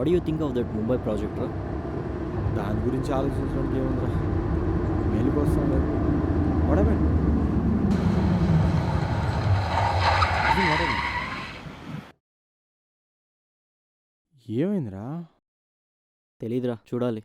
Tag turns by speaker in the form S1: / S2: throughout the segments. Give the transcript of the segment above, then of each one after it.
S1: What you think of that Mumbai project రా?
S2: దాని గురించి ఆలోచించడానికి ఏముందిరా, మేలుకు వస్తాం లేదు. వాడమే ఏమైందిరా?
S1: తెలీదురా, చూడాలి.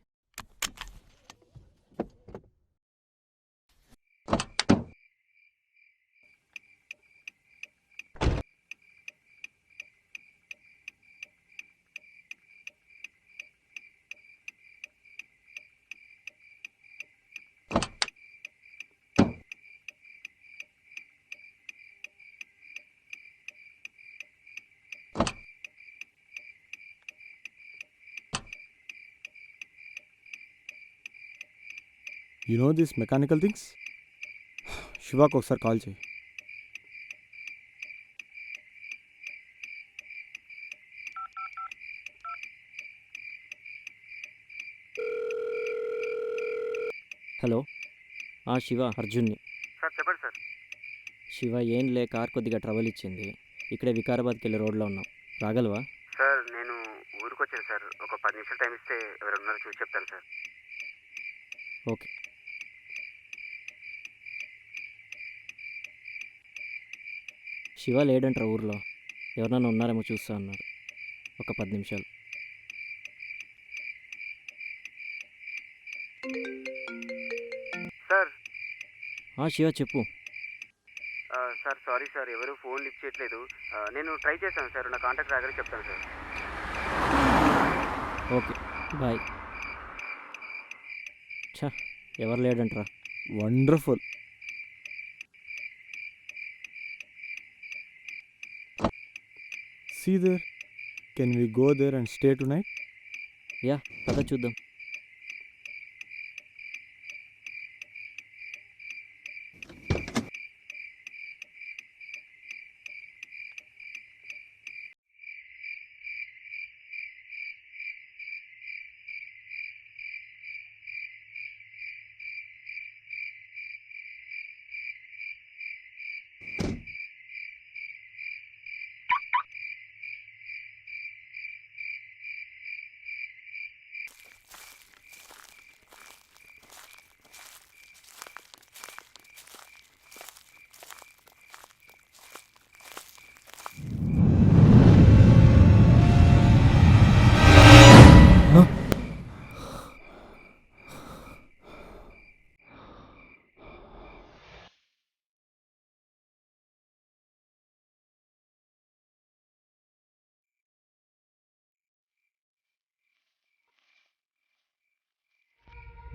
S2: You know this mechanical things. శివాకు ఒకసారి కాల్ చేయి.
S1: హలో, శివ, అర్జున్ని.
S3: సార్ చెప్పండి సార్.
S1: శివ, ఏం లే, కార్ కొద్దిగా ట్రబుల్ ఇచ్చింది. ఇక్కడే వికారాబాద్కి వెళ్ళే రోడ్లో ఉన్నాం, రాగలవా?
S3: సార్ నేను ఊరికి వచ్చాను సార్. ఒక 10 నిమిషాలు టైం ఇస్తే ఎవరైనా ఉన్నారో చూసి చెప్తాను సార్.
S1: ఓకే. శివ లేడంట్రా ఊర్లో, ఎవరన్నా ఉన్నారేమో చూస్తా అన్నారు. ఒక 10 నిమిషాలు.
S3: సార్
S1: శివ చెప్పు.
S3: సార్ సారీ సార్, ఎవరు ఫోన్ లిఫ్ట్ చేయట్లేదు. నేను ట్రై చేస్తాను సార్, నా కాంటాక్ట్ రాగానే చెప్తాను సార్.
S1: Okay, bye. ఎవరు లేడంట్రా.
S2: Wonderful. See there. Can we go there and stay tonight?
S1: Yeah, పద చూద్దాం.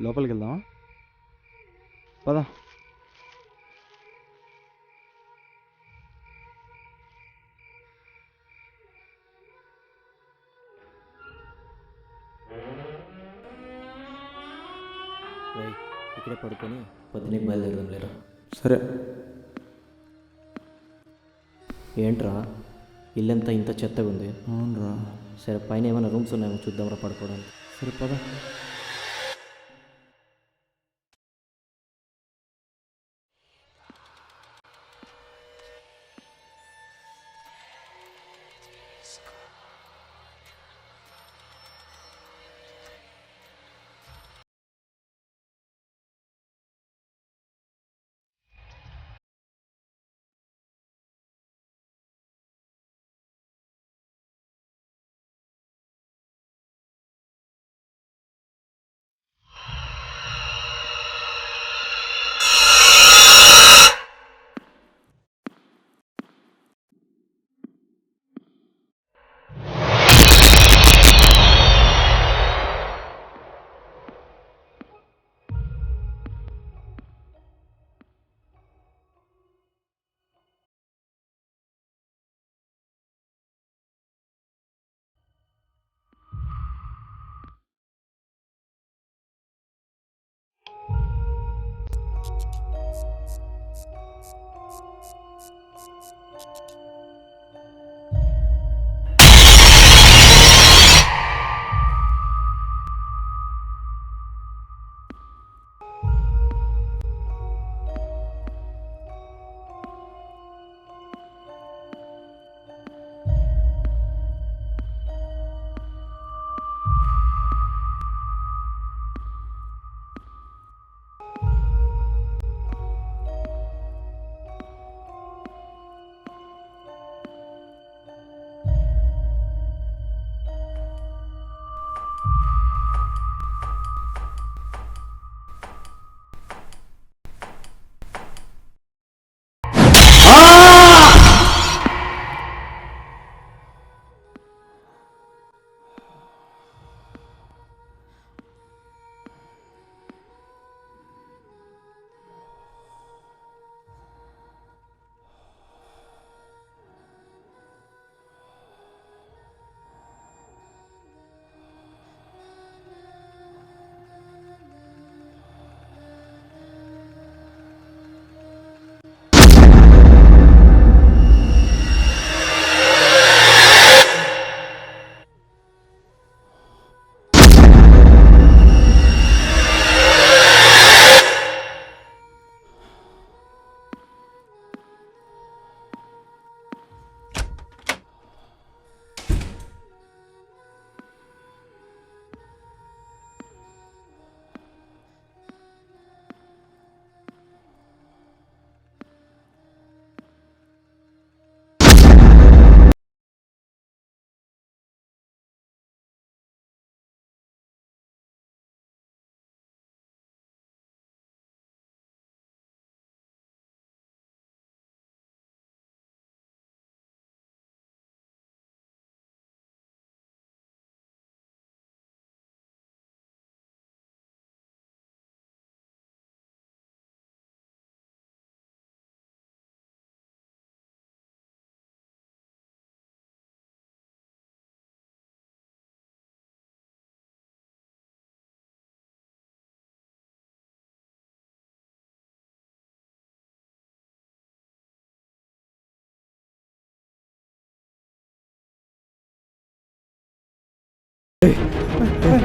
S2: లోపలికి వెళ్దామా? పద.
S1: ఇక్కడే పడుకొని పొద్దునకి బయలుదేరదాం లేరా?
S2: సరే.
S1: ఏంట్రా ఇల్లంతా ఇంత చెత్తగా ఉంది?
S2: అవునరా.
S1: సరే, పైన ఏమైనా రూమ్స్ ఉన్నాయేమో చూద్దాంరా పడుకోవడానికి.
S2: సరే పద.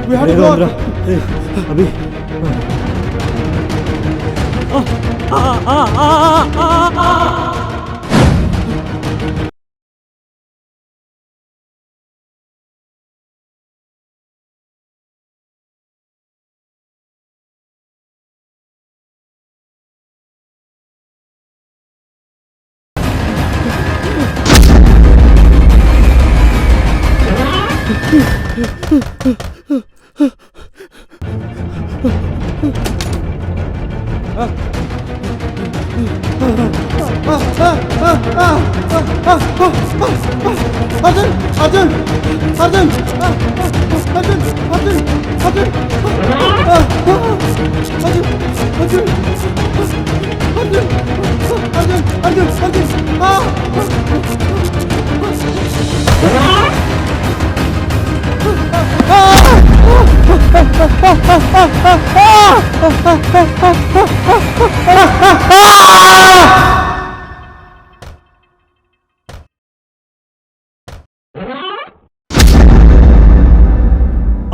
S2: We have to
S1: ఏదో
S2: go.
S1: ఉందిరా. ఏయ్, అభి
S2: Arjun! Arjun! Arjun! Arjun! Arjun! Arjun! Arjun!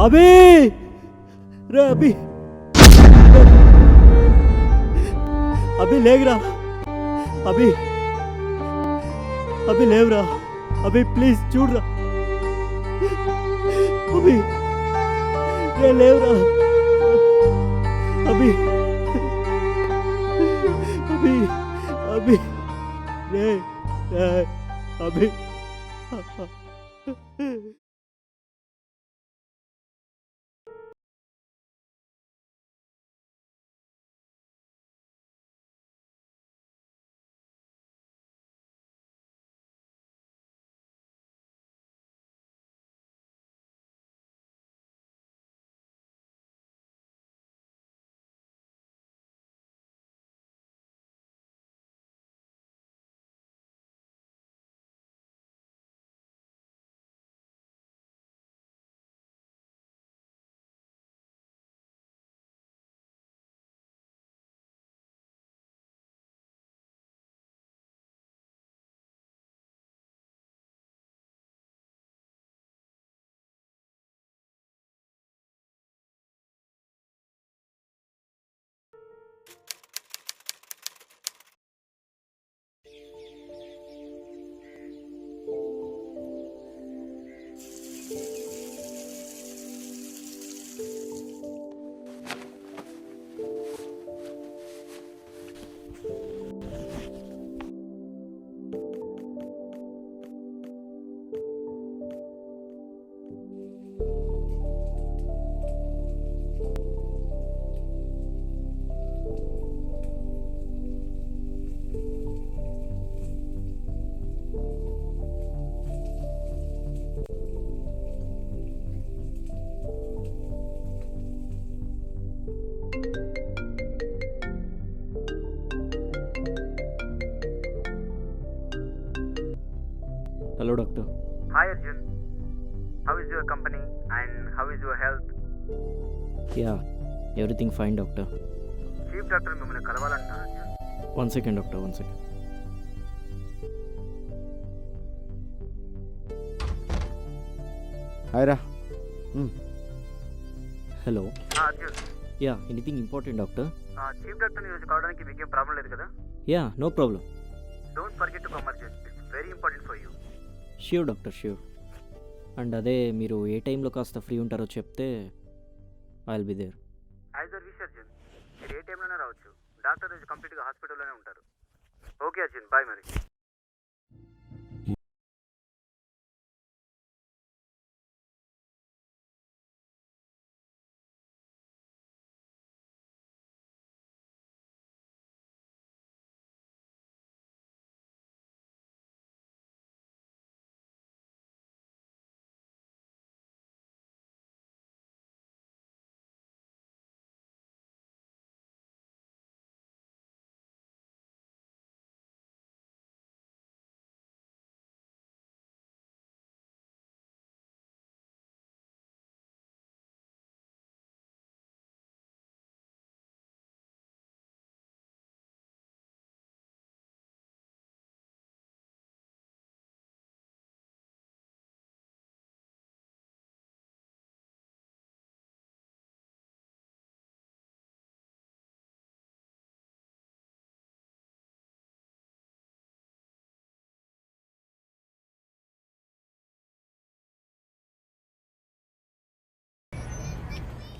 S1: అభి రే అభి అభి లేగురా అభి అభి లేవురా అభి ప్లీజ్ చూడరా అభి రే లేవురా అభి అభి అభి రే రే Abhi hello doctor
S3: Hi Arjun, how is your company and how is your health?
S1: Yeah everything fine doctor
S3: chief doctor మిమ్మల్ని కలవాలంటున్నారు Arjun.
S1: One second doctor one second
S2: Hi Ra.
S1: Hello
S3: Arjun,
S1: yeah anything important doctor
S3: chief డాక్టర్ని ఈరోజు కావడానికి మీకేం problem లేదు కదా?
S1: Yeah no problem
S3: don't forget to come Arjun, it's very important for you.
S1: Sure doctor sure and అదే మీరు ఏ టైంలో కాస్త ఫ్రీ ఉంటారో చెప్తే I will be there.
S3: As your wish Arjun, మీరు ఏ టైంలోనే రావచ్చు. డాక్టర్ రోజు కంప్లీట్గా హాస్పిటల్లోనే ఉంటారు. ఓకే అర్జున్, బాయ్ మరి.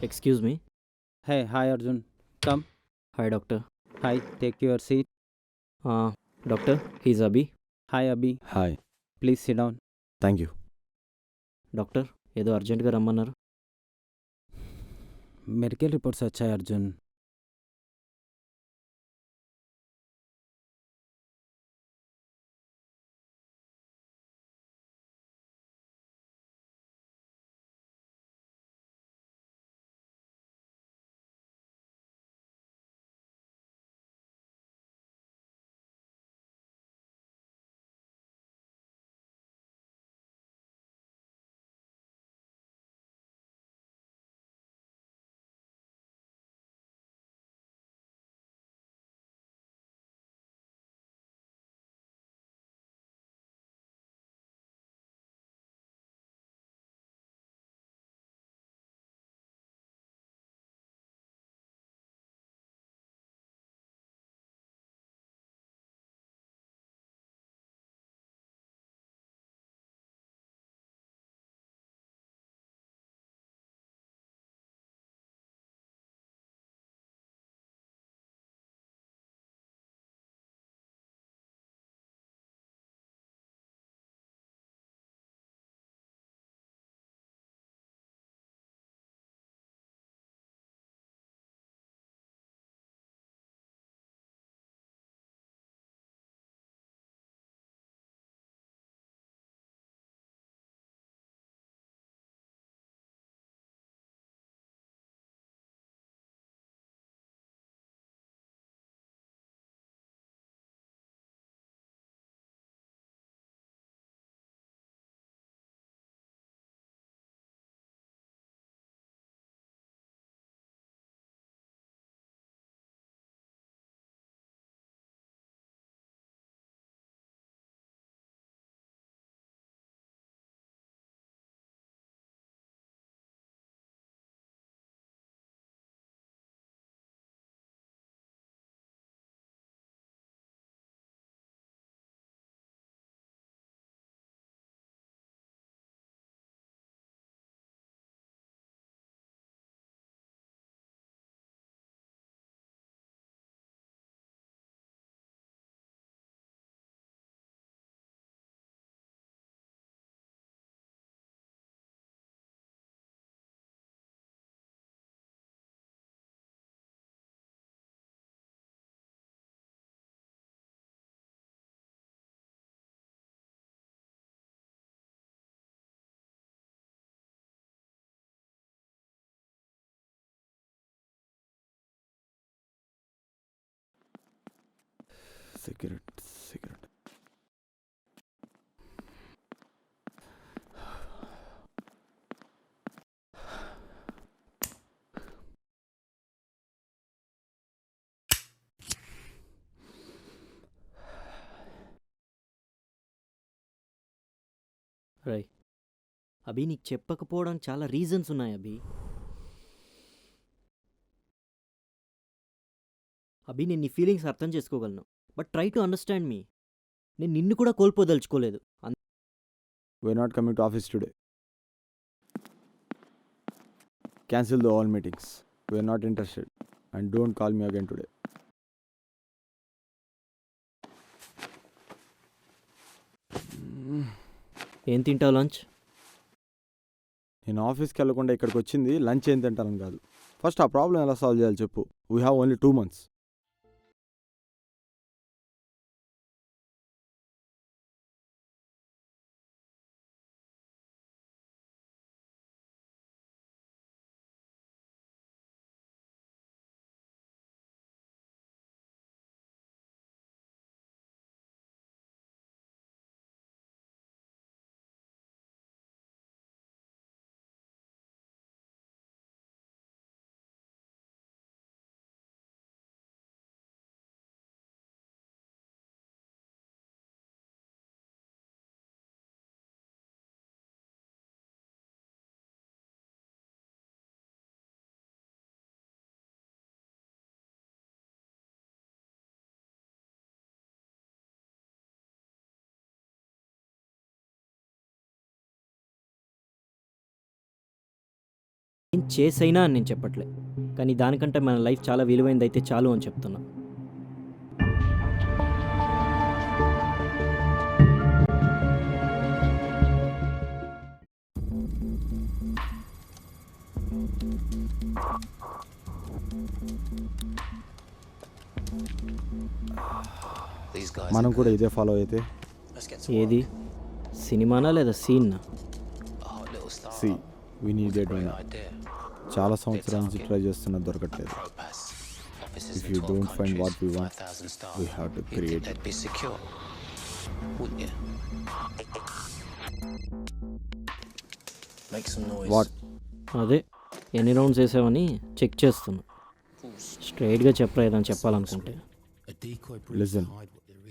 S1: Excuse me.
S2: Hey, hi Arjun. Come.
S1: Hi doctor.
S2: Hi, take your seat.
S1: Doctor, he's Abhi.
S2: Hi Abhi.
S4: Hi.
S2: Please sit down.
S4: Thank you.
S1: Doctor, ఏదో అర్జెంటుగా రమ్మన్నారు.
S2: मेडिकल रिपोर्ट्स अच्छा है अर्जुन.
S4: Cigarette cigarette.
S1: రై, అభి నీకు చెప్పకపోవడానికి చాలా రీజన్స్ ఉన్నాయి అభి. అభి, నేను నీ ఫీలింగ్స్ అర్థం చేసుకోగలను, బట్ ట్రై టు అండర్స్టాండ్ మీ. నేను నిన్ను కూడా కోల్పోదలుచుకోలేదు.
S4: We're not coming to office today. Cancel the all meetings. We're not interested. And don't call me again today.
S1: ఏం తింటావు లంచ్?
S4: నేను ఆఫీస్కి వెళ్ళకుండా ఇక్కడికి వచ్చింది లంచ్ ఏం తింటానని కాదు. ఫస్ట్ ఆ ప్రాబ్లం ఎలా సాల్వ్ చేయాలి చెప్పు. We have only 2 months.
S1: ఏం చేసైనా అని నేను చెప్పట్లే, కానీ దానికంటే మన లైఫ్ చాలా విలువైంది అయితే చాలు అని చెప్తున్నా.
S4: మనం కూడా ఇదే ఫాలో అయితే
S1: ఏది సినిమానా లేదా సీన్నా?
S4: See we need a donor. చాలా సంవత్సరాల నుంచి ట్రై చేస్తున్నా దొరకట్లేదు. If you don't find what we want we have to create. What?
S1: అదే ఎన్ని రౌండ్స్ వేసావని చెక్ చేస్తున్నా. స్ట్రైట్గా చెప్పరా ఏదని చెప్పాలనుకుంటే.
S4: Listen,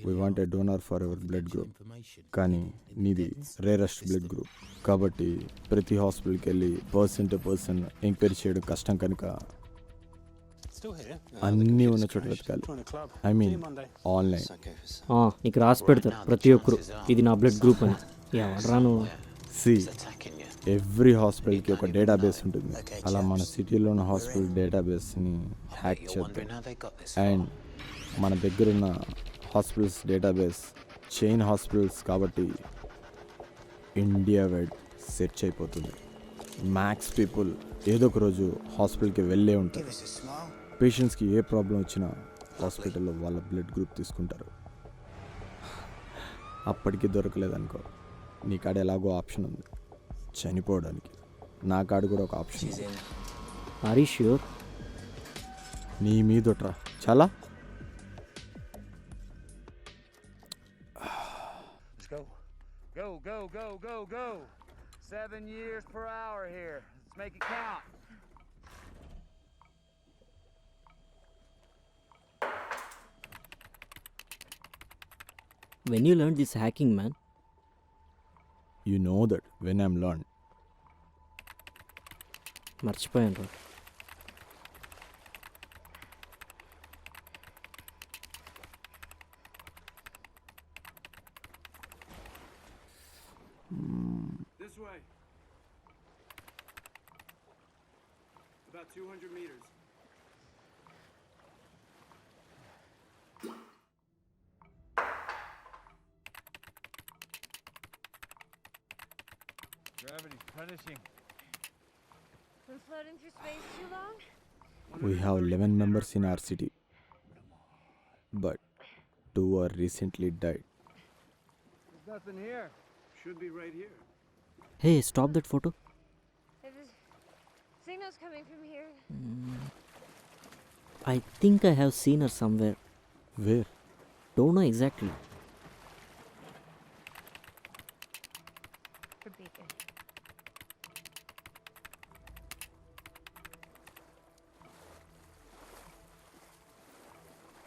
S4: we want a donor for ever blood group. కానీ నీది రేరెస్ట్ బ్లడ్ గ్రూప్ కాబట్టి ప్రతి హాస్పిటల్కి వెళ్ళి పర్సన్ టు పర్సన్ ఎంక్వైరీ చేయడం కష్టం కనుక అన్నీ ఉన్న చోట వెతకాలి. I mean online.
S1: నీకు రాసి పెడతారు ప్రతి ఒక్కరు ఇది నా బ్లడ్ గ్రూప్ అని. ఎవడరా నువ్వు?
S4: సి ఎవ్రీ హాస్పిటల్కి ఒక డేటాబేస్ ఉంటుంది. అలా మన సిటీలో ఉన్న హాస్పిటల్ డేటాబేస్ని హ్యాక్ చేద్దాం. అండ్ మన దగ్గరున్న హాస్పిటల్స్ డేటాబేస్ చైన్ హాస్పిటల్స్ కాబట్టి ఇండియా వైడ్ సెర్చ్ అయిపోతుంది. మ్యాక్స్ పీపుల్ ఏదో ఒక రోజు హాస్పిటల్కి వెళ్ళే ఉంటారు. పేషెంట్స్కి ఏ ప్రాబ్లం వచ్చినా హాస్పిటల్లో వాళ్ళ బ్లడ్ గ్రూప్ తీసుకుంటారు. అప్పటికి దొరకలేదనుకో, నీ కాడ ఎలాగో ఆప్షన్ ఉంది చనిపోవడానికి. నా కాడ కూడా ఒక ఆప్షన్ ఉంది.
S1: Are you sure?
S4: నీ మీదొట్రా చాలా.
S5: Go, go, go, go, go. 7 years per hour here. Let's make it count.
S1: When you learned this hacking, man?
S4: You know that when I'm learned.
S1: మర్చిపోయాను రా.
S5: This way. About 200 meters. Gravity's punishing.
S6: Been floating through space too long?
S4: We have 11 members in our city, but 2 are recently died.
S5: There's nothing here. Should be right here.
S1: Hey, stop that photo.
S6: There's signals coming from here.
S1: I think I have seen her somewhere.
S4: Where?
S1: Don't know exactly.
S6: For beacon.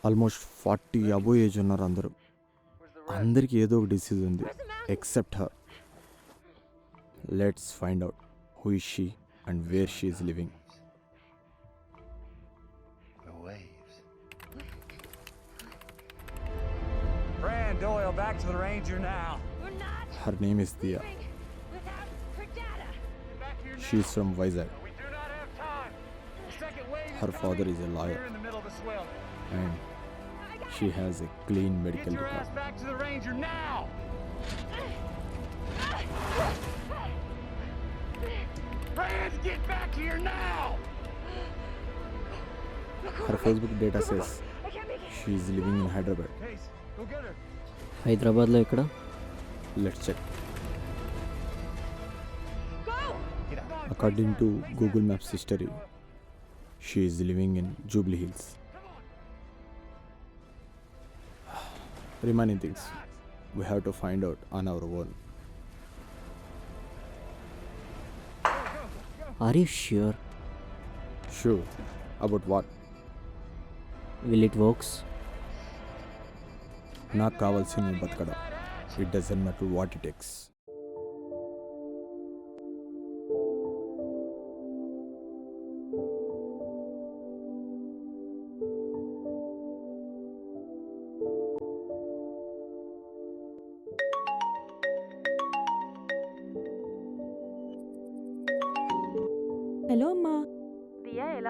S4: Almost 40 above age ఉన్నారు అందరూ. అందరికీ ఏదో ఒక disease ఉంది except her. Let's find out who is she and where she is living.
S5: The waves. Fran Doyle, back to the Ranger now.
S6: We're not
S4: her name is Diya.
S6: leaving without her data.
S5: Get back here
S4: she is from Vizag.
S5: We do not have time. The second wave is
S4: Her
S5: coming.
S4: father is a
S5: We're
S4: lawyer
S5: in the middle of the swell.
S4: and she has a clean medical
S5: Get your
S4: record.
S5: ass back to the Ranger now. Fran, get back here now.
S4: Her Facebook data says
S6: I can't make it.
S4: she is living in Hyderabad.
S5: Case, go get her.
S1: హైదరాబాద్లో ఇక్కడ.
S4: Let's check.
S6: Go!
S5: Get out.
S4: According to Google Maps history, she is living in Jubilee Hills. Remaining things we have to find out on our own.
S1: Are you sure?
S4: Sure. About what?
S1: Will it works?
S4: నాకు కావాల్సిన బతకడం. It doesn't matter what it takes.
S7: Hello అమ్మా,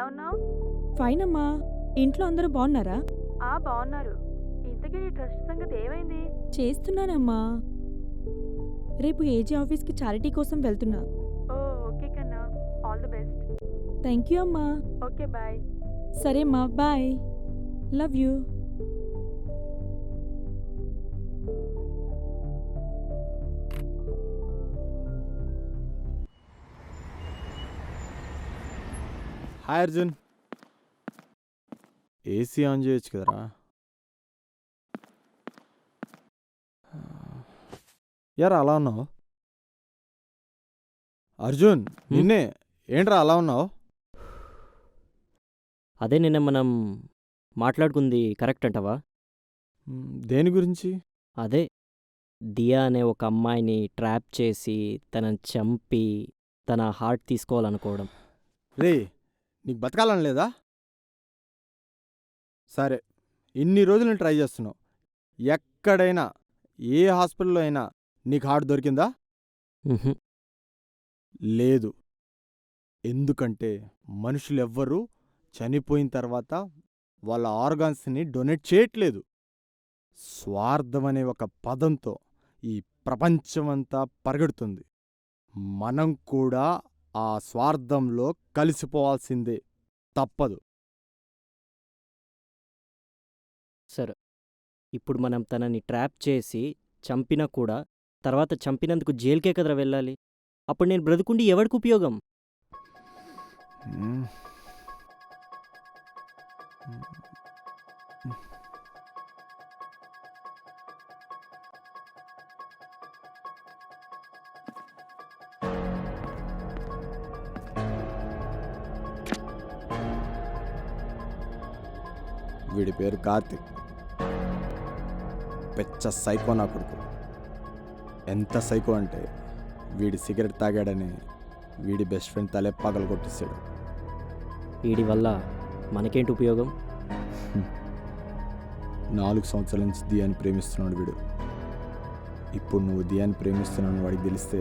S7: ఉన్నావు?
S8: Fine అమ్మా. ఇంట్లో అందరూ బాగున్నారా?
S7: బాగున్నారు. ఇంతకీ నీ ట్రస్ట్ సంగతి ఏమైంది?
S8: చేస్తున్నానమ్మా. రేపు ఏజీ ఆఫీస్కి చారిటీ కోసం వెళ్తున్నా.
S7: ఓకే కన్నా. All the best.
S8: Thank you అమ్మా.
S7: Okay bye.
S8: సరే అమ్మా, bye. Love you.
S4: Hi Arjun, AC on చేయొచ్చు కదరా. యారా అలా ఉన్నావు? అర్జున్ నిన్నే, ఏంట్రా అలా ఉన్నావు?
S1: అదే నిన్న మనం మాట్లాడుకుంది కరెక్ట్ అంటావా?
S4: దేని గురించి?
S1: అదే దియా అనే ఒక అమ్మాయిని ట్రాప్ చేసి తనని చంపి తన హార్ట్ తీసుకోవాలనుకోవడం.
S4: రే, నీకు బతకాలని లేదా? సరే, ఇన్ని రోజులు నేను ట్రై చేస్తున్నావు. ఎక్కడైనా ఏ హాస్పిటల్లో అయినా నీకు హార్ట్ దొరికిందా?
S1: ఉహుం.
S4: లేదు. ఎందుకంటే మనుషులెవ్వరూ చనిపోయిన తర్వాత వాళ్ళ ఆర్గాన్స్ని డొనేట్ చేయట్లేదు. స్వార్థం అనే ఒక పదంతో ఈ ప్రపంచమంతా పరిగెడుతుంది. మనం కూడా ఆ స్వార్థంలో కలిసిపోవాల్సిందే, తప్పదు.
S1: సరే, ఇప్పుడు మనం తనని ట్రాప్ చేసి చంపినా కూడా తర్వాత చంపినందుకు జైలుకే కదరా వెళ్ళాలి. అప్పుడు నేను బ్రతుకుండి ఎవడికి ఉపయోగం?
S4: మ్మ్. వీడి పేరు కార్తిక్. పెచ్చ సైకో నా కొడుకు. ఎంత సైకో అంటే వీడి సిగరెట్ తాగాడని వీడి బెస్ట్ ఫ్రెండ్ తలే పగలు కొట్టేశాడు.
S1: వీడి వల్ల మనకేంటి ఉపయోగం?
S4: 4 సంవత్సరాల నుంచి దియాని ప్రేమిస్తున్నాడు వీడు. ఇప్పుడు నువ్వు దియాని ప్రేమిస్తున్నావు వాడికి తెలిస్తే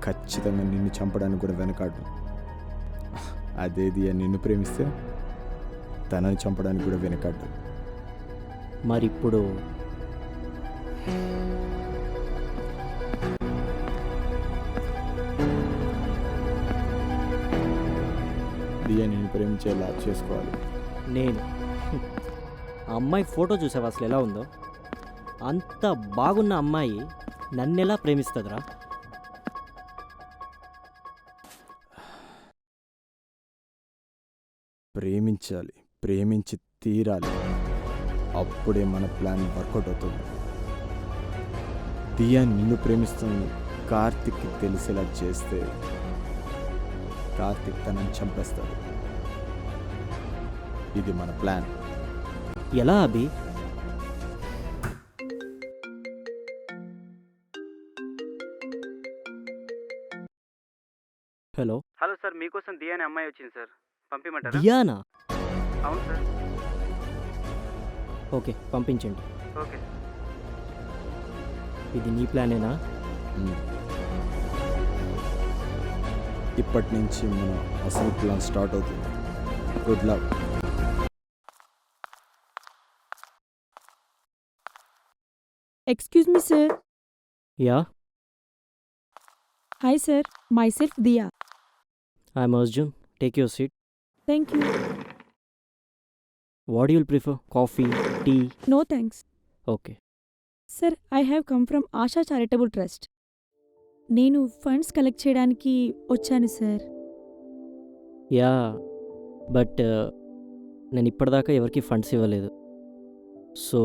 S4: ఖచ్చితంగా నిన్ను చంపడానికి కూడా వెనకాడు. అదే దియా నిన్ను ప్రేమిస్తే తనని చంపడానికి కూడా వెనకాడు.
S1: మరిప్పుడు
S4: దియా నిన్ను ప్రేమించేలా చేసుకోవాలి.
S1: నేను ఆ అమ్మాయి ఫోటో చూసావా అసలు ఎలా ఉందో? అంత బాగున్న అమ్మాయి నన్నెలా ప్రేమిస్తుందిరా?
S4: ప్రేమించాలి, ప్రేమించి తీరాలి. అప్పుడే మన ప్లాన్ వర్కౌట్ అవుతుంది. దియా నిన్ను ప్రేమిస్తుంది కార్తిక్కి తెలిసేలా చేస్తే కార్తిక్ తనని చంపేస్తాడు. ఇది మన ప్లాన్.
S1: ఎలా అభి? హలో,
S3: హలో సార్, మీకోసం దియా అనే అమ్మాయి వచ్చింది సార్, పంపించమంటారా?
S1: దియానా?
S3: అవును సార్.
S1: ఓకే, పంపించండి.
S3: ఓకే.
S1: ఇది నీ ప్లానేనా?
S4: ఇప్పటి నుంచి మన అసలు ప్లాన్ స్టార్ట్ అవుతుంది. Good luck.
S8: Excuse me sir.
S1: Yeah,
S8: hi sir, myself Diya.
S1: I'm Arjun. Take your seat.
S8: Thank you.
S1: What you will prefer? Coffee, tea?
S8: No thanks.
S1: Okay.
S8: Sir, I have come from Asha charitable trust. నేను funds collect చేయడానికి వచ్చాను sir.
S1: Yeah, but నేను ఇప్పటిదాకా ఎవరికి funds ఇవ్వలేదు. So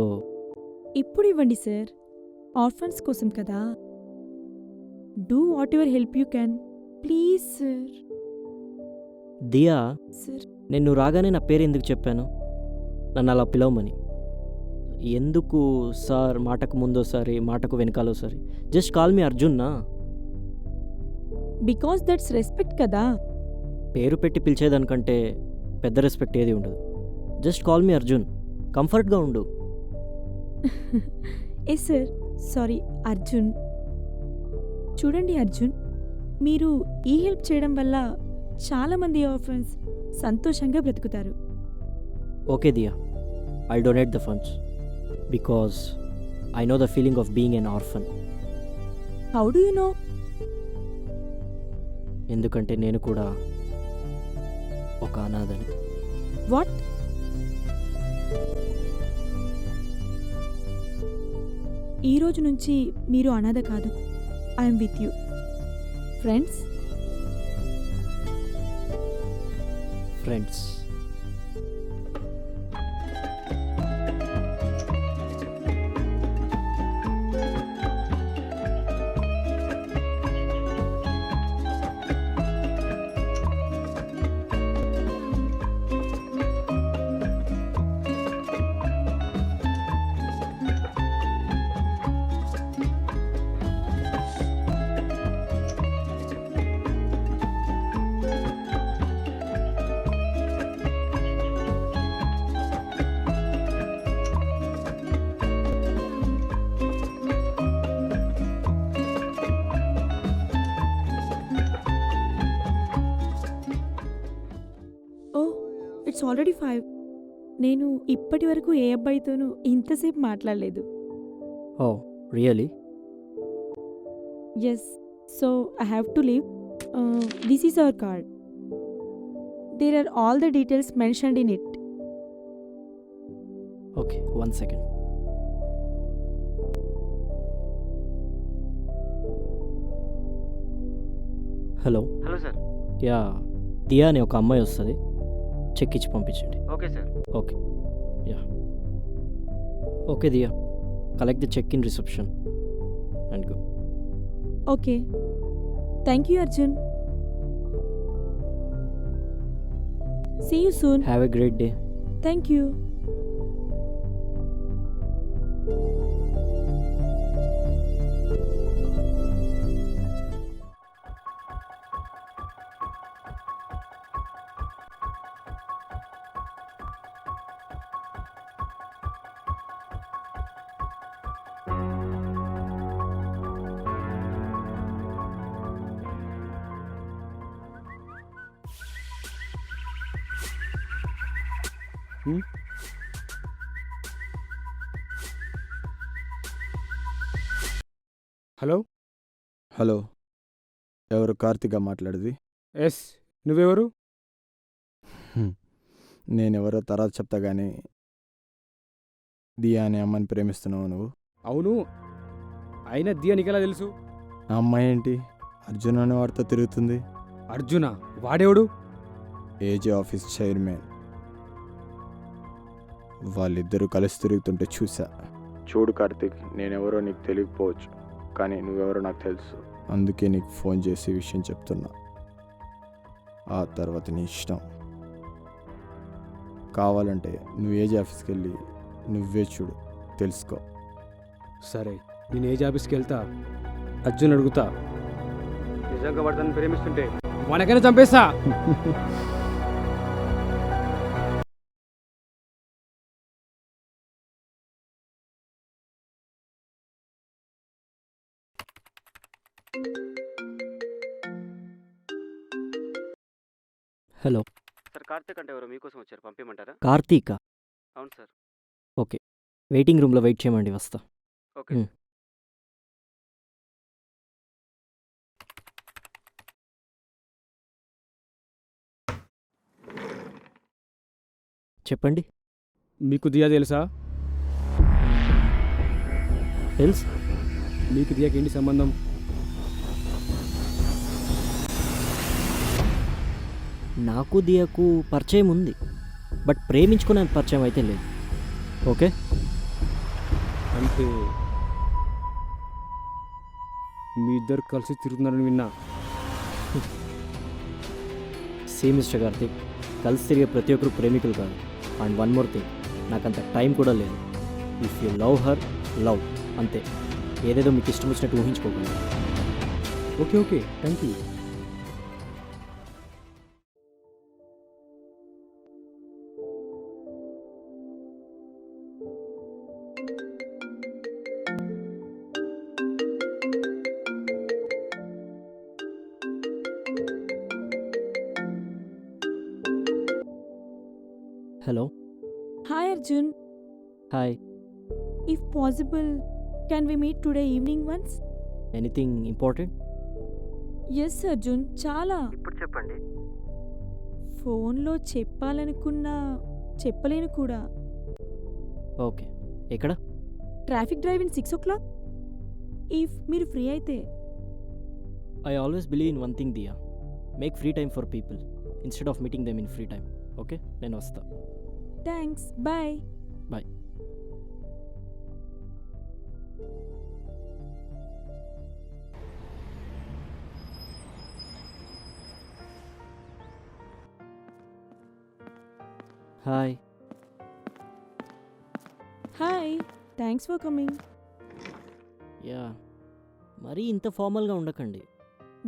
S8: ఇప్పుడు ఇవ్వండి sir, orphans కోసం కదా. Do whatever help you can, please sir.
S1: Diya,
S8: sir,
S1: నేను రాగానే నా పేరు ఎందుకు చెప్పాను? నన్ను అలా పిలవమని. ఎందుకు సార్ మాటకు ముందోసారి మాటకు వెనకాలోసారి? జస్ట్ కాల్ మీ అర్జున్నా.
S8: బికాస్ దట్స్ రెస్పెక్ట్ కదా.
S1: పేరు పెట్టి పిలిచేదానికంటే పెద్ద రెస్పెక్ట్ ఏది ఉండదు. Just call me Arjun. కంఫర్ట్గా ఉండు.
S8: ఏ సార్, సారీ అర్జున్. చూడండి అర్జున్, మీరు ఈ హెల్ప్ చేయడం వల్ల చాలామంది ఆర్ఫన్స్ సంతోషంగా బ్రతుకుతారు.
S1: Okay Diya, I donate the funds because I know the feeling of being an orphan.
S8: How do you know?
S1: ఎందుకంటే నేను కూడా ఒక అనాథని.
S8: వాట్? ఈ రోజు నుంచి మీరు అనాథ కాదు. I'm with you. Friends.
S1: Friends.
S8: Oh, it's already 5. నేను ఇప్పటి వరకు ఏ అబ్బాయితోనూ ఇంతసేపు మాట్లాడలేదు.
S1: Oh really?
S8: Yes. So I have to leave. This is our card. There are all the details mentioned in it.
S1: Okay, 1 second. Hello.
S3: Hello sir.
S1: Yeah, Diya అనే ఒక అమ్మాయి వస్తుంది, చెక్ ఇచ్చి పంపించండి.
S3: Okay sir.
S1: Okay. Yeah. Okay Diya, collect the cheque in reception and go.
S8: Okay. Thank you Arjun. See you soon.
S1: Have a great day.
S8: Thank you.
S2: Hello.
S4: Hello, ఎవరు? కార్తిగా మాట్లాడేది?
S2: Yes, నువ్వెవరు?
S4: నేనెవరో తర్వాత చెప్తా కానీ దియా అనే అమ్మాయిని ప్రేమిస్తున్నావు నువ్వు?
S2: అవును. అయినా దియా నీకెలా తెలుసు?
S4: ఆ అమ్మాయి ఏంటి అర్జున్ అనే వాడితో తిరుగుతుంది?
S2: అర్జున? వాడేవుడు?
S4: AJ office chairman. వాళ్ళిద్దరూ కలిసి తిరుగుతుంటే చూసా. చూడు కార్తిక్, నేనెవరో నీకు తెలియకపోవచ్చు, కానీ నువ్వెవరో నాకు తెలుసు. అందుకే నీకు ఫోన్ చేసి విషయం చెప్తున్నా. ఆ తర్వాత నీ ఇష్టం. కావాలంటే నువ్వు ఏజే ఆఫీస్కి వెళ్ళి నువ్వే చూడు, తెలుసుకో.
S2: సరే, నేను ఏజ్ ఆఫీస్కి వెళ్తా, అర్జున్ అడుగుతా. నిజంగా వాడు తనని ప్రేమిస్తుంటే వాడికైనా చంపేస్తా.
S1: హలో.
S3: సార్ కార్తీక్ అంటే ఎవరో మీకోసం వచ్చారు, పంపించమంటారా?
S1: కార్తీకా?
S3: అవును సార్.
S1: ఓకే, వెయిటింగ్ రూమ్లో వెయిట్ చేయమండి, వస్తా.
S3: ఓకే.
S1: చెప్పండి.
S2: మీకు దియా తెలుసా?
S1: తెలుసు.
S2: మీకు దియాకి ఏంటి సంబంధం?
S1: నాకు దియాకు పరిచయం ఉంది, బట్ ప్రేమించుకునే పరిచయం అయితే లేదు. ఓకే.
S2: అంటే మీ ఇద్దరు కలిసి తిరుగుతున్నారని విన్నా.
S1: సి మిస్టర్ కార్తిక్, కలిసి తిరిగే ప్రతి ఒక్కరు ప్రేమికులు కాదు. అండ్ వన్ మోర్ థింగ్, నాకంత టైం కూడా లేదు. If you love her, love, అంతే. ఏదేదో మీకు ఇష్టం వచ్చినట్టు ఊహించుకోకుండా.
S2: Okay okay, thank you.
S8: Arjun.
S1: Hi.
S8: If possible, can we meet today evening once?
S1: Anything important?
S8: Yes, Arjun. చాలా.
S3: ఇప్పుడు చెప్పండి.
S8: ఫోన్లో చెప్పాలనుకున్నా చెప్పలేను కూడా.
S1: ఓకే. ఎక్కడ?
S8: Traffic drive in 6 o'clock. If మీరు ఫ్రీ అయితే.
S1: I always believe in one thing Diya, make free time for people instead of meeting them in free time. Okay, నేను వస్తా.
S8: Thanks. Bye.
S1: Bye. Hi.
S8: Hi. Thanks for coming.
S1: Yeah, మరీ ఇంత ఫార్మల్గా ఉండకండి.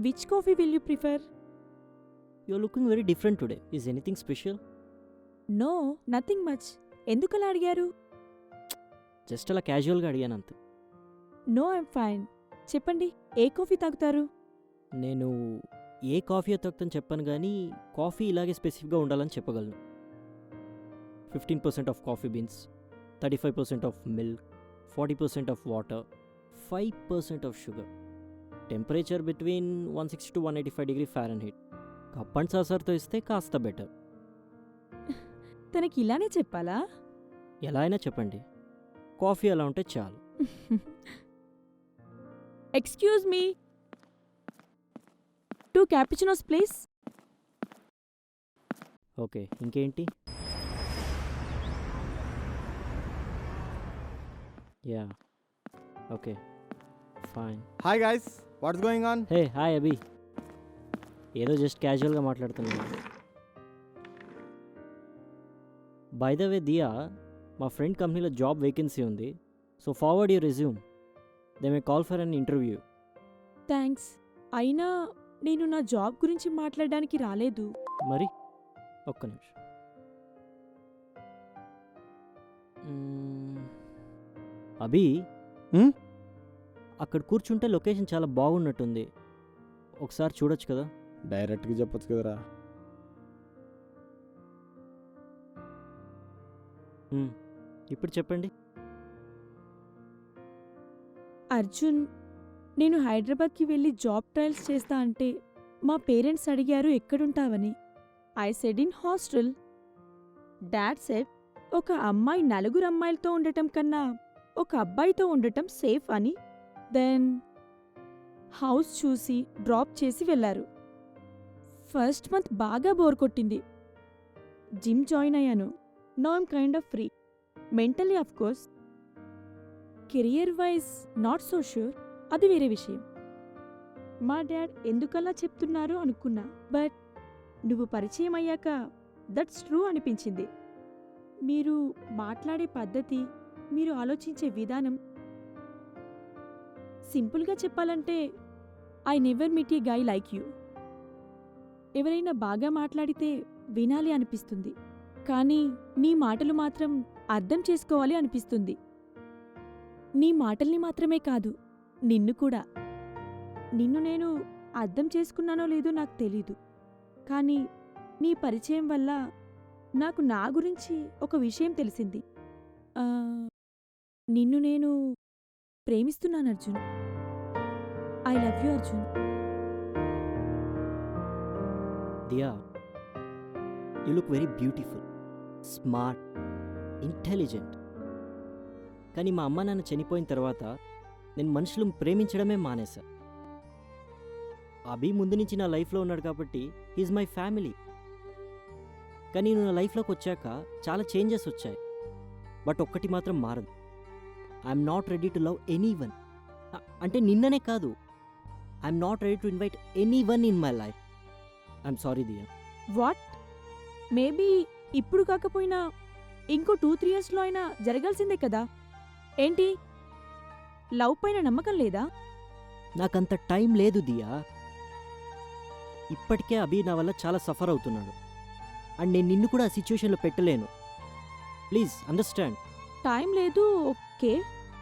S8: Which coffee will you prefer?
S1: You are looking very different today. Is anything special?
S8: No, nothing much. ఎందుకలా అడిగారు?
S1: Just అలా క్యాజువల్గా అడిగాను అంతే.
S8: No, I'm fine. చెప్పండి, ఏ కాఫీ తాగుతారు?
S1: నేను ఏ కాఫీ తాగుతాను చెప్పాను, కానీ కాఫీ ఇలాగే స్పెసిఫిక్గా ఉండాలని చెప్పగలను. 15% of coffee beans, 35% of milk, 40% of water, 5% of sugar, temperature between 160 to 185 degree Fahrenheit. Cup and సాసర్తో ఇస్తే కాస్త బెటర్.
S8: తనకి ఇలానే చెప్పాలా?
S1: ఎలా అయినా చెప్పండి, కాఫీ అలా ఉంటే చాలు.
S8: Excuse me, 2 cappuccinos please.
S1: Okay, ఇంకేంటి? Yeah, okay, fine.
S4: Hi guys, what's going on?
S1: Hey, hi Abhi. ఏదో జస్ట్ క్యాజువల్గా మాట్లాడుతున్నాను. బై ద వే దియా, మా ఫ్రెండ్ కంపెనీలో జాబ్ వేకెన్సీ ఉంది. So forward your resume, they may call for an interview.
S8: Thanks. అయినా నేను నా జాబ్ గురించి మాట్లాడడానికి రాలేదు.
S1: మరి ఒక్క నిమిషం. అభి,
S4: హ్మ్?
S1: అక్కడ కూర్చుంటే లొకేషన్ చాలా బాగున్నట్టుంది, ఒకసారి చూడొచ్చు కదా?
S4: డైరెక్ట్గా చెప్పొచ్చు కదరా.
S1: ఇప్పుడు చెప్పండి.
S8: అర్జున్, నేను హైదరాబాద్కి వెళ్ళి జాబ్ ట్రయల్స్ చేస్తా అంటే మా పేరెంట్స్ అడిగారు ఎక్కడుంటావని. I said in hostel. Dad said ఒక అమ్మాయి 4 అమ్మాయిలతో ఉండటం కన్నా ఒక అబ్బాయితో ఉండటం సేఫ్ అని. దెన్ హౌస్ చూసి డ్రాప్ చేసి వెళ్ళారు. ఫస్ట్ మంత్ బాగా బోర్ కొట్టింది. జిమ్ జాయిన్ అయ్యాను. Now I'm kind of free. Mentally of course. Career wise not so sure, అది వేరే విషయం. మా డాడ్ ఎందుకలా చెప్తున్నారు అనుకున్నా, బట్ నువ్వు పరిచయం అయ్యాక దట్స్ ట్రూ అనిపించింది. మీరు మాట్లాడే పద్ధతి, మీరు ఆలోచించే విధానం, సింపుల్గా చెప్పాలంటే I never meet A guy like you. ఎవరైనా బాగా మాట్లాడితే వినాలి అనిపిస్తుంది, కానీ నీ మాటలు మాత్రం అర్థం చేసుకోవాలి అనిపిస్తుంది. నీ మాటల్ని మాత్రమే కాదు, నిన్ను కూడా. నిన్ను నేను అర్థం చేసుకున్నానో లేదో నాకు తెలీదు, కానీ నీ పరిచయం వల్ల నాకు నా గురించి ఒక విషయం తెలిసింది. నిన్ను నేను ప్రేమిస్తున్నాను Arjun. I love you Arjun.
S1: Diya, you look very beautiful, smart, intelligent. కానీ మా అమ్మ నాన్న చనిపోయిన తర్వాత నేను మనుషులను ప్రేమించడమే మానేశా. అభి ముందు నుంచి నా లైఫ్లో ఉన్నాడు కాబట్టి హీజ్ మై ఫ్యామిలీ. కానీ నేను నా లైఫ్లోకి వచ్చాక చాలా చేంజెస్ వచ్చాయి, బట్ ఒక్కటి మాత్రం మారదు. I'm not ready to love anyone. అంటే నిన్ననే కాదు, I'm not ready to invite anyone in my life. I'm sorry Diya.
S8: What? Maybe ఇప్పుడు కాకపోయినా ఇంకో 2-3 yearsలో అయినా జరగాల్సిందే కదా. ఏంటి, లవ్ పైన నమ్మకం లేదా?
S1: నాకంత టైం లేదు దియా. ఇప్పటికే అభి నా వల్ల చాలా సఫర్ అవుతున్నాడు, అండ్ నేను నిన్ను కూడా ఆ సిచ్యువేషన్లో పెట్టలేను. Please understand.
S8: టైం లేదు, okay,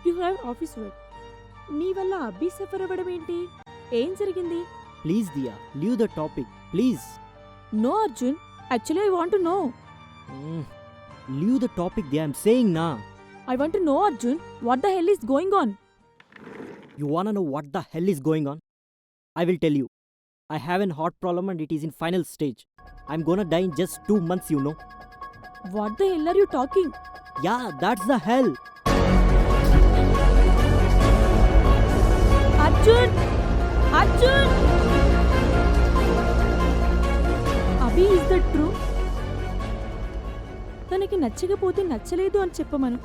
S8: you have office work. నీ వల్ల అబ్బి సఫర్ అవ్వడం ఏంటి? ఏం జరిగింది?
S1: Please Diya, leave the topic please.
S8: No Arjun, actually I want to know.
S1: Leave the topic that I'm saying నా.
S8: I want to know, Arjun, what the hell is going on?
S1: You wanna know what the hell is going on? I will tell you. I have an heart problem and it is in final stage. I'm gonna die in just 2 months, you know.
S8: What the hell are you talking?
S1: Yeah, that's the hell.
S8: Arjun! Arjun! Abhi, is that true? తనకి నచ్చకపోతే నచ్చలేదు అని చెప్పమను,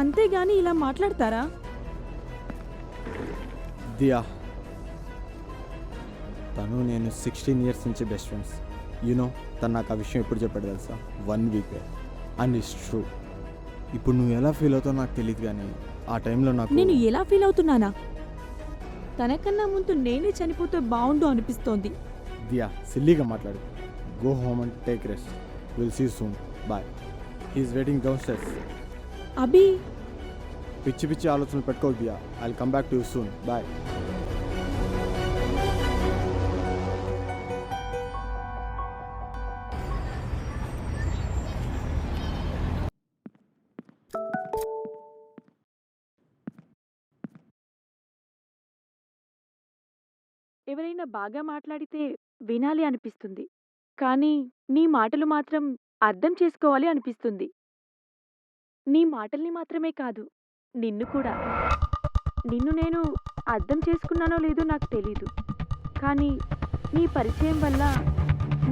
S8: అంతేగాని ఇలా మాట్లాడతారా?
S4: దియా, తను నేను 16 years నుంచి బెస్ట్ ఫ్రెండ్స్. యూనో తను నాకు ఆ విషయం ఎప్పుడు చెప్పాడు తెలుసా? 1 వీక్. And it's true. ఇప్పుడు నువ్వు ఎలా ఫీల్ అవుతావు నాకు తెలియదు, కానీ ఆ టైంలో నాకు
S8: నేను ఎలా ఫీల్ అవుతున్నానా? తనకన్నా ముందు నేనే చనిపోతే బాగుండు అనిపిస్తోంది.
S4: దియా, సిల్లీగా మాట్లాడు. Go home and take rest. Will see soon. Bye. He's waiting downstairs.
S8: Abhi,
S4: పిచ్చి పిచ్చి ఆలోచనలు పెట్టుకోకు Diya. I will come back to you soon. Bye.
S8: ఎవరైనా బాగా మాట్లాడితే వినాలి అనిపిస్తుంది, కానీ నీ మాటలు మాత్రం అర్థం చేసుకోవాలి అనిపిస్తుంది. నీ మాటల్ని మాత్రమే కాదు, నిన్ను కూడా. నిన్ను నేను అర్థం చేసుకున్నానో లేదో నాకు తెలీదు, కానీ నీ పరిచయం వల్ల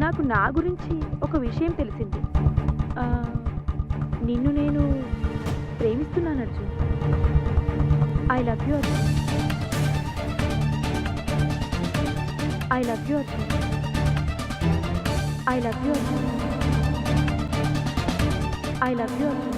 S8: నాకు నా గురించి ఒక విషయం తెలిసింది. నిన్ను నేను ప్రేమిస్తున్నాను Arjun. I love you Arjun. I love you, Arjun. I love you, Arjun. I love you, Arjun.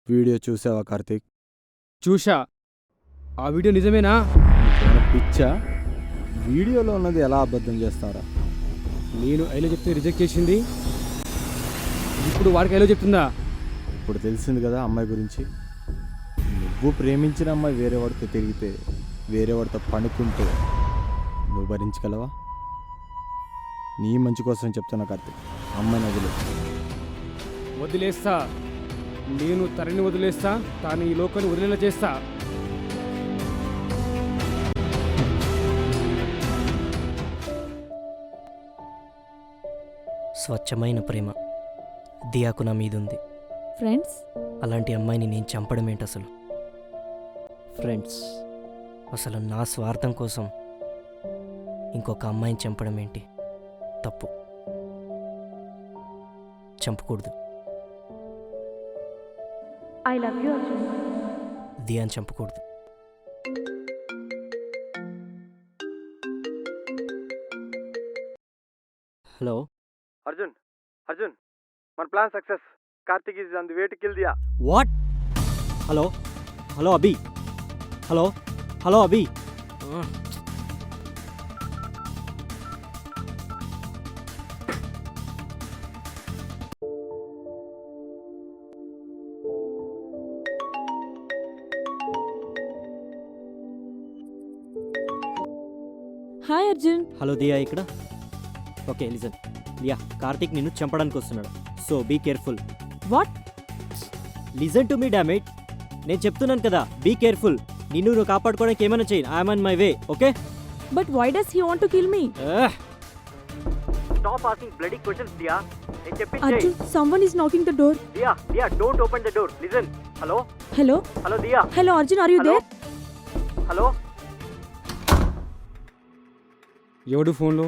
S4: Video చూసావా కార్తీక్?
S2: చూసా. ఆ వీడియో నిజమేనా?
S4: నీకేమైనా పిచ్చా? వీడియోలో ఉన్నది ఎలా అబద్ధం చేస్తారా?
S2: నేను ఐలో చెప్తే రిజెక్ట్ చేసింది, ఇప్పుడు వాడికి ఐలో చెప్తుందా?
S4: ఇప్పుడు తెలిసింది కదా అమ్మాయి గురించి. నువ్వు ప్రేమించిన అమ్మాయి వేరే వాడితో తిరిగితే, వేరే వాడితో పడుకుంటే నువ్వు భరించగలవా? నీ మంచి కోసం చెప్తున్నా కార్తీక్, అమ్మాయిని వదిలే.
S2: వదిలేస్తా. నేను తనని వదిలేస్తా, తాను ఈ లోకాన్ని వదిలేలా చేస్తా.
S1: స్వచ్ఛమైన ప్రేమ దియాకు నా మీదుంది.
S8: ఫ్రెండ్స్,
S1: అలాంటి అమ్మాయిని నేను చంపడం ఏంటి అసలు? ఫ్రెండ్స్, అసలు నా స్వార్థం కోసం ఇంకొక అమ్మాయిని చంపడం ఏంటి? తప్పు. చంపకూడదు.
S8: I love you, Arjun.
S1: దియాని చంపకూడదు. హలో
S3: అర్జున్, అర్జున్, మన plan success. Karthik is on the way to kill Diya.
S1: What? Hello hello Abhi, hello hello Abhi.
S8: Hi Arjun.
S1: Hello Diya ఇక్కడ. ఓకే లిజన్, దియా కార్తిక్ నిన్ను చంపడానికి వస్తున్నాడు, so be careful.
S8: What?
S1: Listen to me damn it. నేను చెప్తున్నాను కదా, బీ కేర్ఫుల్. నిన్ను నువ్వు కాపాడుకోవడానికి ఏమైనా చేయి. I'm on my way. Okay?
S8: But why does he want to kill me?
S1: Stop asking bloody questions Diya. నేను చెప్పింది
S8: Arjun, someone is knocking the door.
S1: Diya, Diya don't open the door. Listen. Hello
S8: Hello?
S1: Hello Diya.
S8: Hello Arjun, are you
S1: Hello?
S8: there?
S1: Hello.
S2: ఎవడు ఫోన్లో?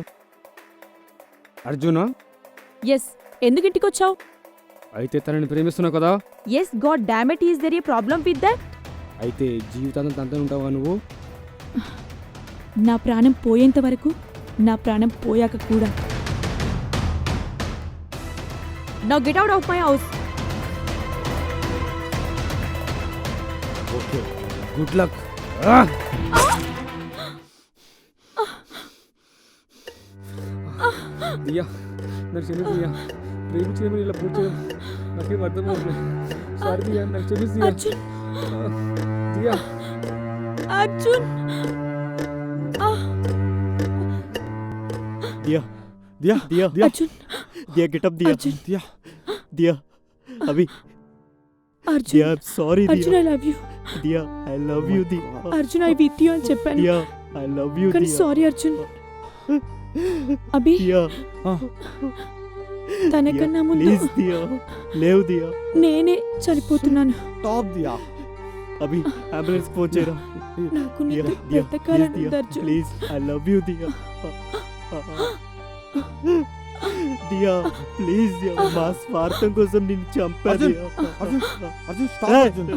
S2: అర్జునా?
S8: Yes. ఎందుకు ఇంటికి వచ్చావు?
S2: అయితే తనని ప్రేమిస్తున్నావు కదా?
S8: Yes, god damn it, is there a problem with that?
S2: అయితే జీవితాంతం తనతో ఉంటావా నువ్వు?
S8: నా ప్రాణం పోయేంత వరకు, నా ప్రాణం పోయాక కూడా. Now get out of my house.
S2: Okay, good luck. Diya, నాకు క్షమించు దియా. ప్రేమించడం ఇలా పూర్తి నాకేం అర్థం అవ్వట్లేదు. సారీ దియా, నాకు క్షమించు Diya.
S8: Arjun
S2: Diya
S8: Arjun
S1: Diya
S4: Diya
S1: Diya
S4: Diya
S8: Arjun
S1: Diya get up Diya
S8: Arjun
S4: Diya
S1: Diya Abhi
S8: Arjun
S1: Diya sorry
S8: Arjun
S1: Diya
S8: I love you
S1: Diya I love you Diya
S8: Arjun I with you అని చెప్పాను
S1: దియా ఐ లవ్ యూ
S8: కానీ
S1: దియా
S8: సారీ అర్జున్ అభి
S1: దియా
S8: తనకన్నా ముందు
S1: ప్లీజ్ దియా లేవు దియా
S8: నేనే చనిపోతున్నాను
S4: టాప్ దియా
S1: అభి అంబులెన్స్ ఫోన్ చేయరా
S8: నాకు
S1: దియా
S8: నీతో
S1: దియా
S8: బ్రతకాలని
S1: దియా
S8: ఉంది Arjun
S1: please I love you Diya Diya please Diya మా స్వార్థం కోసం నిన్ను చంపా
S4: Arjun,
S1: Diya
S4: Arjun, Arjun stop
S1: Hey.
S4: Arjun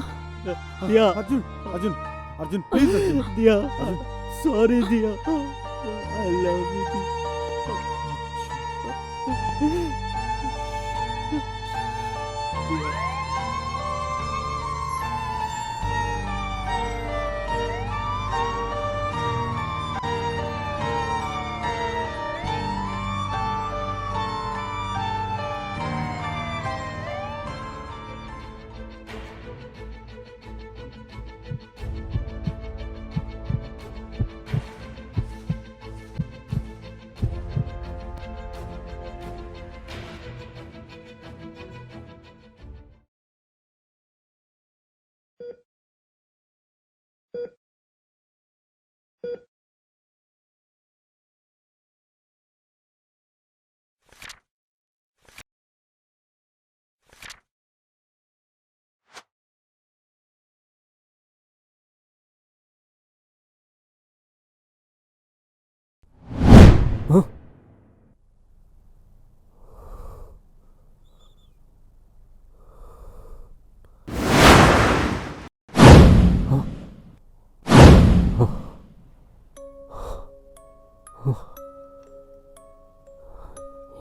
S1: Diya
S4: Arjun Arjun Arjun please Arjun
S1: Diya
S4: Arjun.
S1: Sorry Diya I love you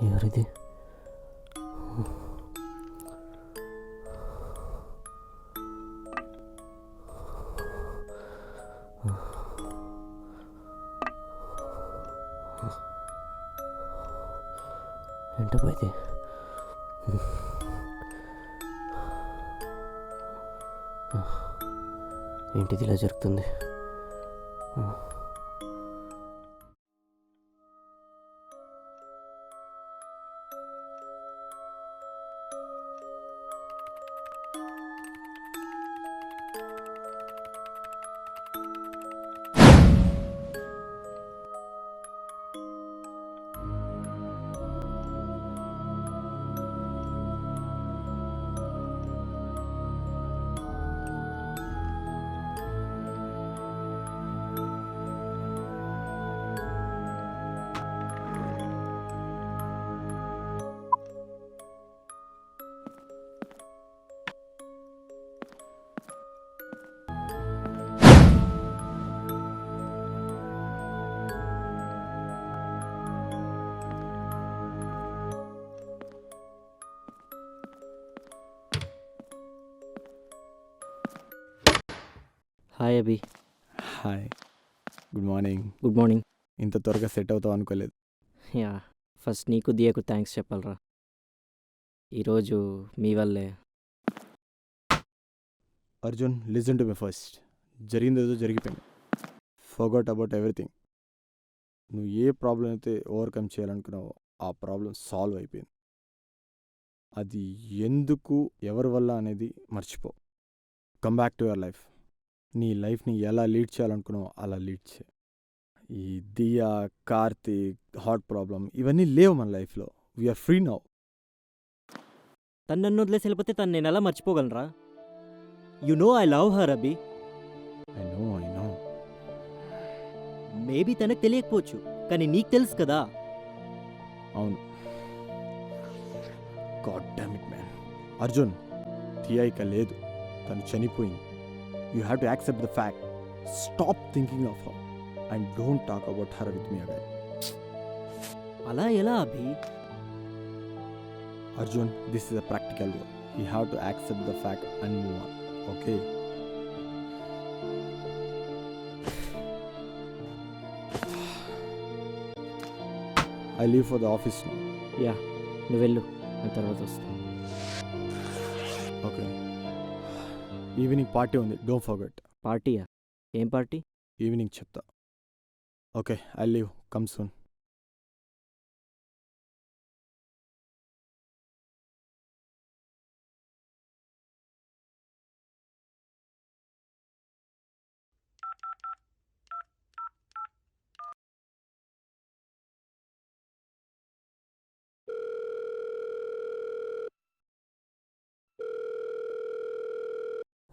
S1: ఎవరిది ఏంటపోయింది ఏంటిది ఇలా జరుగుతుంది hi Abhi
S4: hi good morning
S1: good morning
S4: ఇంత త్వరగా సెట్ అవుతావు అనుకోలేదు
S1: యా ఫస్ట్ నీకు దియకు థ్యాంక్స్ చెప్పాలరా ఈరోజు మీ వల్లే
S4: Arjun listen to me first జరిగిందేదో జరిగిపోయింది ఫర్గాట్ అబౌట్ ఎవ్రీథింగ్ నువ్వు ఏ ప్రాబ్లం అయితే ఓవర్కమ్ చేయాలనుకున్నావో ఆ ప్రాబ్లం సాల్వ్ అయిపోయింది అది ఎందుకు ఎవరి వల్ల అనేది మర్చిపో come back to your life నీ లైఫ్ని ఎలా లీడ్ చేయాలనుకున్నావో అలా లీడ్ చే ఈ దియా కార్తీక్ హార్ట్ ప్రాబ్లం ఇవన్నీ లేవు మన లైఫ్లో వీఆర్ ఫ్రీ నౌ
S1: తను నన్ను వదిలేసి వెళ్ళిపోతే తను నేను ఎలా మర్చిపోగలరా you know I love her Abhi
S4: I know
S1: maybe తనకు తెలియకపోవచ్చు కానీ నీకు తెలుసు కదా
S4: అవును god damn it man Arjun Diya ఇక లేదు తను చనిపోయింది you have to accept the fact stop thinking of her and don't talk about her with me again
S1: అలా ఎలా Abhi
S4: Arjun this is a practical way you have to accept the fact and move on okay I leave for the office
S1: yeah నువ్వు వెళ్ళు నేను తర్వాత వస్తాను
S4: okay evening party ఉంది, don't forget.
S1: పార్టీయా? ఏం పార్టీ?
S4: ఈవినింగ్ చెప్తా. Okay, I leave, come soon.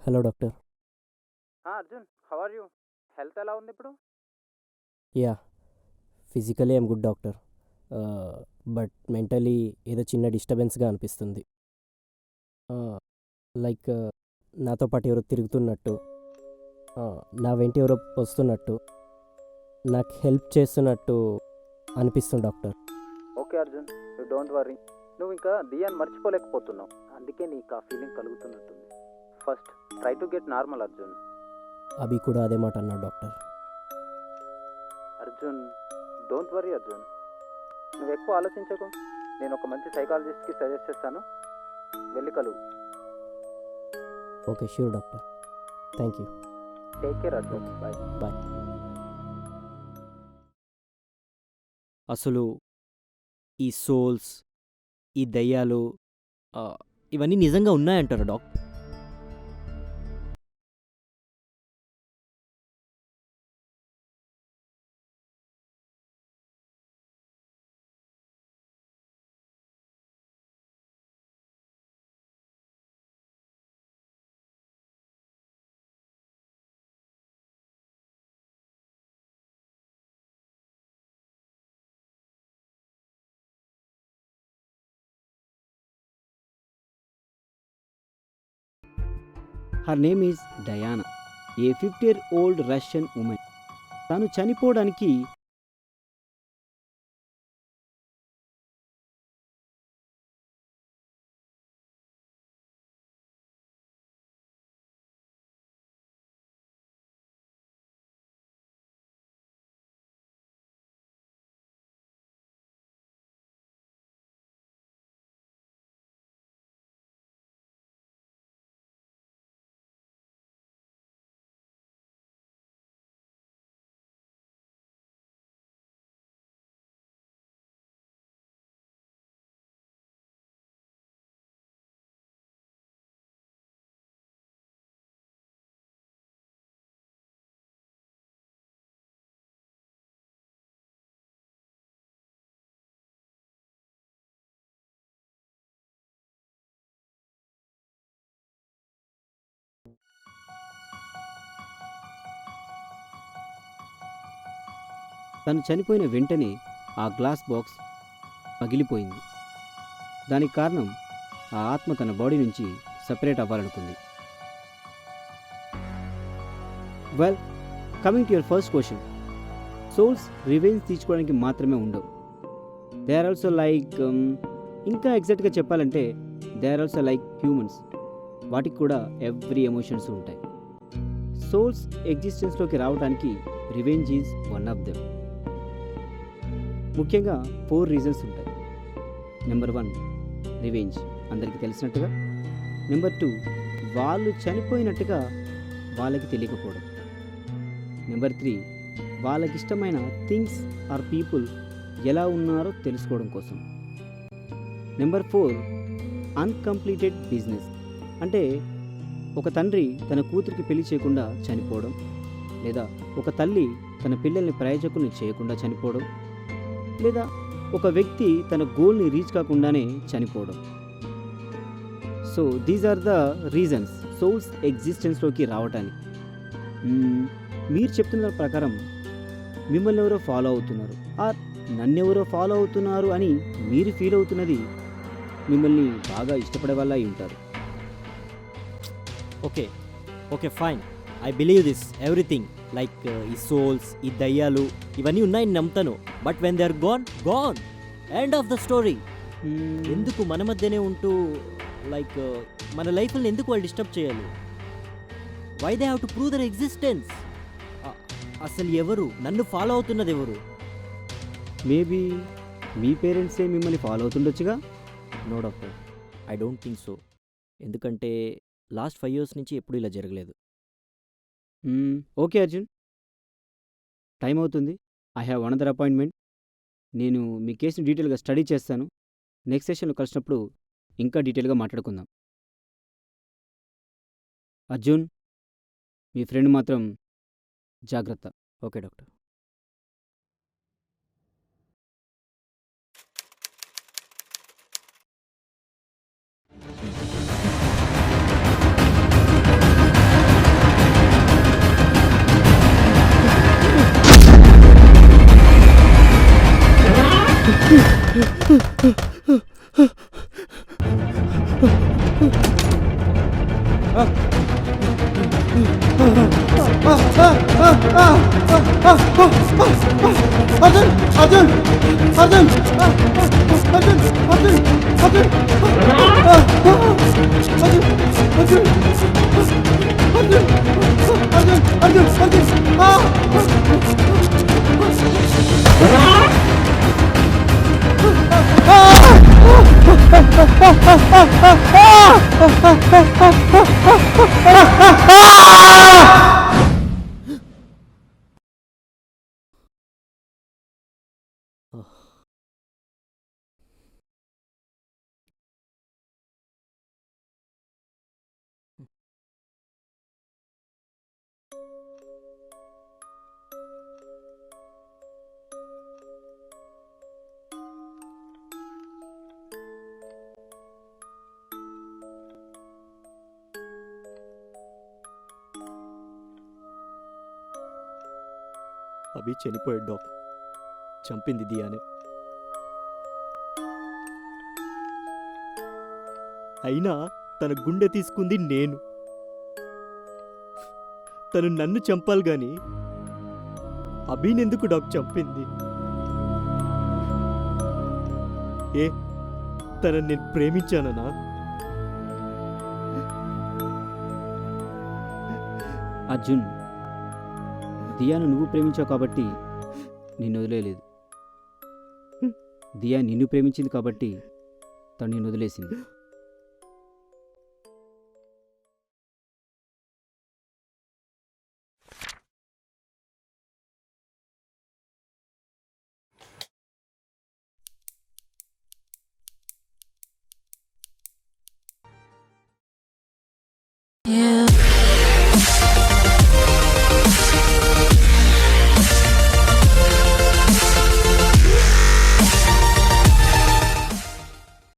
S1: Hello doctor.
S3: Arjun, how are you? Health ఎలా ఉంది ఇప్పుడు?
S1: Yeah, physically I'm good doctor, but mentally ఏదో చిన్న డిస్టర్బెన్స్గా అనిపిస్తుంది. లైక్ నాతో పాటు ఎవరో తిరుగుతున్నట్టు, నా వెంట ఎవరో వస్తున్నట్టు, నాకు హెల్ప్ చేస్తున్నట్టు అనిపిస్తుంది doctor.
S3: Okay Arjun, you don't worry. నువ్వు ఇంకా దియాన్ని మర్చిపోలేకపోతున్నావు, అందుకే నీకు ఆ ఫీలింగ్ కలుగుతున్నట్టుంది. First try to get normal Arjun.
S1: Abhi కూడా అదే మాట అన్నాడు doctor.
S3: Arjun, don't worry Arjun, నువ్వు ఎక్కువ ఆలోచించకు. నేను ఒక మంచి సైకాలజిస్ట్కి సజెస్ట్ చేస్తాను, వెళ్ళి కలువు.
S1: Okay, sure doctor, thank you.
S3: Take care Arjun, bye.
S1: Bye. అసలు ఈ సోల్స్, ఈ దయ్యాలు, ఇవన్నీ నిజంగా ఉన్నాయంటారా doctor?
S9: Her name is Diana, a 50-year-old Russian woman. తాను చనిపోవడానికి తను చనిపోయిన వెంటనే ఆ గ్లాస్ బాక్స్ పగిలిపోయింది. దానికి కారణం ఆ ఆత్మ తన బాడీ నుంచి సపరేట్ అవ్వాలనుకుంది. Well, coming to your first question, souls revenge తీర్చుకోవడానికి మాత్రమే ఉండవు. దే ఆర్ ఆల్సో లైక్, ఇంకా ఎగ్జాక్ట్గా చెప్పాలంటే they are also like humans. వాటికి కూడా ఎవ్రీ ఎమోషన్స్ ఉంటాయి. సోల్స్ ఎగ్జిస్టెన్స్లోకి రావడానికి revenge is one of them. ముఖ్యంగా 4 రీజన్స్ ఉంటాయి. నెంబర్ 1, రివెంజ్, అందరికీ తెలిసినట్టుగా. నెంబర్ 2, వాళ్ళు చనిపోయినట్టుగా వాళ్ళకి తెలియకపోవడం. నెంబర్ 3, వాళ్ళకి ఇష్టమైన థింగ్స్ ఆర్ పీపుల్ ఎలా ఉన్నారో తెలుసుకోవడం కోసం. నెంబర్ 4, అన్కంప్లీటెడ్ బిజినెస్, అంటే ఒక తండ్రి తన కూతురికి పెళ్లి చేయకుండా చనిపోవడం, లేదా ఒక తల్లి తన పిల్లల్ని ప్రయోజకుల్ని చేయకుండా చనిపోవడం, లేదా ఒక వ్యక్తి తన గోల్ని రీచ్ కాకుండానే చనిపోవడం. So these are the reasons souls ఎగ్జిస్టెన్స్లోకి రావటానికి. మీరు చెప్తున్న ప్రకారం మిమ్మల్ని ఎవరో ఫాలో అవుతున్నారు, ఆర్ నన్నెవరో ఫాలో అవుతున్నారు అని మీరు ఫీల్ అవుతున్నది మిమ్మల్ని బాగా ఇష్టపడే వాళ్ళ అయి ఉంటారు.
S1: Okay okay fine, I believe this everything. Like ఈ సోల్స్, ఈ దయ్యాలు ఇవన్నీ ఉన్నాయని నమ్ముతాను. But when they are gone, gone, end of the story. ఎందుకు మన మధ్యనే ఉంటూ లైక్ మన లైఫ్ని ఎందుకు వాళ్ళు డిస్టర్బ్ చేయాలి? Why they have to prove their existence? అసలు ఎవరు నన్ను ఫాలో అవుతున్నది ఎవరు?
S9: మేబీ మీ పేరెంట్సే మిమ్మల్ని ఫాలో అవుతుండొచ్చుగా.
S1: No doctor, I don't think so. ఎందుకంటే లాస్ట్ 5 years నుంచి ఎప్పుడూ ఇలా జరగలేదు.
S9: ఓకే అర్జున్, టైం అవుతుంది. I have another appointment. నేను మీ కేసుని డీటెయిల్గా స్టడీ చేస్తాను. నెక్స్ట్ సెషన్లో కలిసినప్పుడు ఇంకా డీటెయిల్గా మాట్లాడుకుందాం. అర్జున్, మీ ఫ్రెండ్ మాత్రం జాగ్రత్త.
S1: Okay doctor. అభి చనిపోయాడు డాక్. చంపింది దియానే. అయినా తన గుండె తీసుకుంది నేను. తను నన్ను చంపాలి గాని అభినెందుకు డాక్ చంపింది? ఏ తనని నేను ప్రేమించాననా?
S9: అర్జున్, దియాను నువ్వు ప్రేమించావు కాబట్టి నిన్ను వదిలేయలేదు. దియా నిన్ను ప్రేమించింది కాబట్టి తను నిన్ను వదిలేసింది.